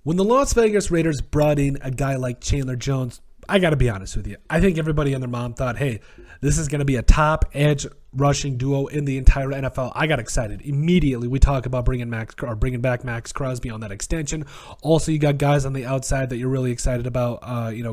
When the Las Vegas Raiders brought in a guy like Chandler Jones, I got to be honest with you. I think everybody and their mom thought, hey, this is going to be a top edge rushing duo in the entire NFL. I got excited immediately. We talk about bringing back MAXX Crosby on that extension. Also, you got guys on the outside that you're really excited about.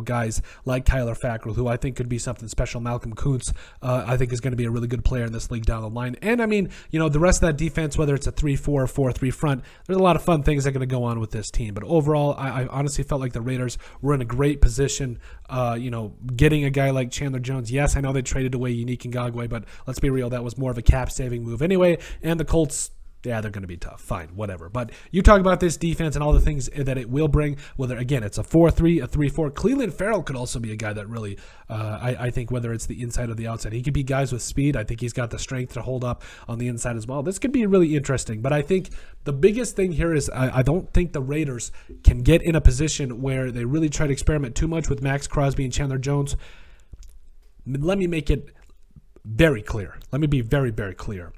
Guys like Kyler Fackrell, who I think could be something special. Malcolm Kuntz, I think is going to be a really good player in this league down the line. And I mean, the rest of that defense, whether it's a 3-4 or 4-3 front, there's a lot of fun things that are going to go on with this team. But overall, I honestly felt like the Raiders were in a great position. Getting a guy like Chandler Jones. Yes, I know they traded away Unique Ngakoue, but let's be real, that was more of a cap-saving move anyway. And the Colts, yeah, they're going to be tough. Fine, whatever. But you talk about this defense and all the things that it will bring, whether, again, it's a 4-3, a 3-4. Cleveland Farrell could also be a guy that really, I think, whether it's the inside or the outside, he could be guys with speed. I think he's got the strength to hold up on the inside as well. This could be really interesting. But I think the biggest thing here is I don't think the Raiders can get in a position where they really try to experiment too much with MAXX Crosby and Chandler Jones. Let me make it very clear. Let me be very, very clear.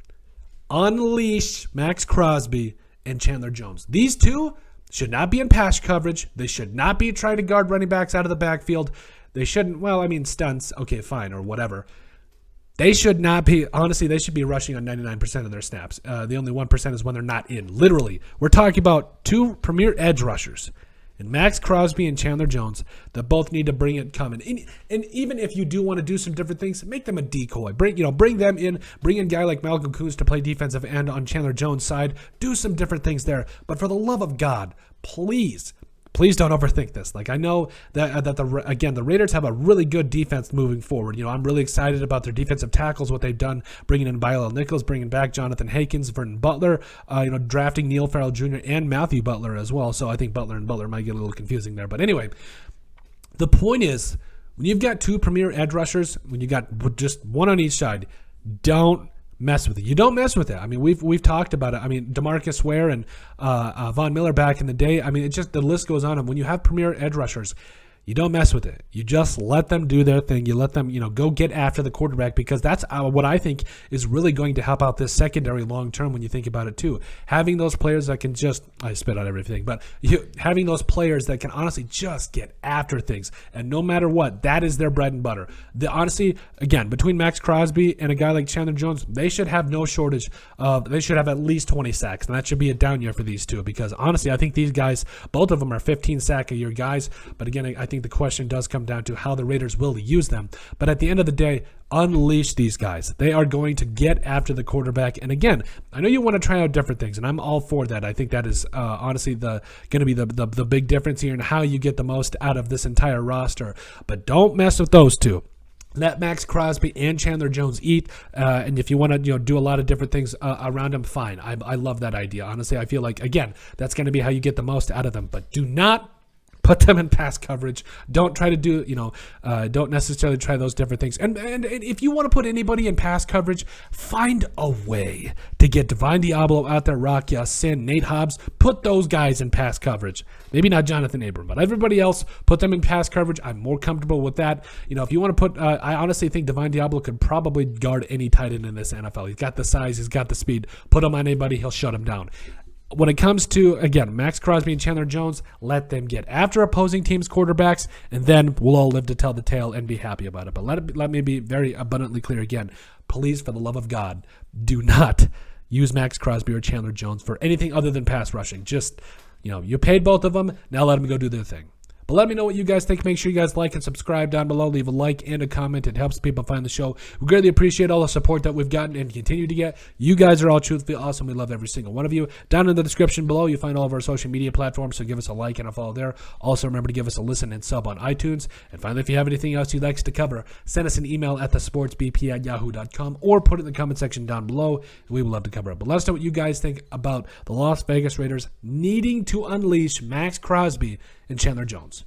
Unleash MAXX Crosby and Chandler Jones. These two should not be in pass coverage. They should not be trying to guard running backs out of the backfield. They shouldn't, stunts, okay, fine, or whatever. They should not be, honestly, they should be rushing on 99% of their snaps. The only 1% is when they're not in. Literally, we're talking about two premier edge rushers, and MAXX Crosby and Chandler Jones, that both need to bring it coming. And even if you do want to do some different things, make them a decoy. Bring them in. Bring in a guy like Malcolm Kuntz to play defensive end on Chandler Jones' side. Do some different things there. But for the love of God, please don't overthink this. Like, I know that the Raiders have a really good defense moving forward. I'm really excited about their defensive tackles, what they've done, bringing in Viola Nichols, bringing back Jonathan Hankins, Vernon Butler, drafting Neil Farrell Jr. and Matthew Butler as well. So I think Butler and Butler might get a little confusing there. But anyway, the point is, when you've got two premier edge rushers, when you got just one on each side, don't mess with it. You don't mess with it. I mean, we've talked about it. I mean, DeMarcus Ware and Von Miller back in the day. I mean, it just, the list goes on. And when you have premier edge rushers, you don't mess with it. You just let them do their thing. You let them, go get after the quarterback, because that's what I think is really going to help out this secondary long term when you think about it too. Having those players that can just, I spit out everything, but having those players that can honestly just get after things, and no matter what, that is their bread and butter. Honestly, again, between MAXX Crosby and a guy like Chandler Jones, they should have no shortage of, they should have at least 20 sacks, and that should be a down year for these two, because honestly, I think these guys, both of them are 15 sack a year guys, but again, I think the question does come down to how the Raiders will use them. But at the end of the day, unleash these guys. They are going to get after the quarterback. And again, I know you want to try out different things, and I'm all for that. I think that is honestly going to be the big difference here in how you get the most out of this entire roster. But don't mess with those two. Let MAXX Crosby and Chandler Jones eat, and if you want to do a lot of different things around them, fine. I love that idea. Honestly, I feel like, again, that's going to be how you get the most out of them. But do not put them in pass coverage. Don't try to do, don't necessarily try those different things. And if you want to put anybody in pass coverage, find a way to get Divine Diablo out there, Rock Ya-Sin, Nate Hobbs. Put those guys in pass coverage. Maybe not Jonathan Abram, but everybody else, put them in pass coverage. I'm more comfortable with that. If you want to put, I honestly think Divine Diablo could probably guard any tight end in this NFL. He's got the size, he's got the speed. Put him on anybody, he'll shut him down. When it comes to, again, MAXX Crosby and Chandler Jones, let them get after opposing teams' quarterbacks, and then we'll all live to tell the tale and be happy about it. But let me be very abundantly clear again. Please, for the love of God, do not use MAXX Crosby or Chandler Jones for anything other than pass rushing. Just, you paid both of them. Now let them go do their thing. But let me know what you guys think. Make sure you guys like and subscribe down below. Leave a like and a comment. It helps people find the show. We greatly appreciate all the support that we've gotten and continue to get. You guys are all truthfully awesome. We love every single one of you. Down in the description below, you'll find all of our social media platforms, so give us a like and a follow there. Also, remember to give us a listen and sub on iTunes. And finally, if you have anything else you'd like us to cover, send us an email at thesportsbp@yahoo.com or put it in the comment section down below, and we would love to cover it. But let us know what you guys think about the Las Vegas Raiders needing to unleash MAXX Crosby and Chandler Jones.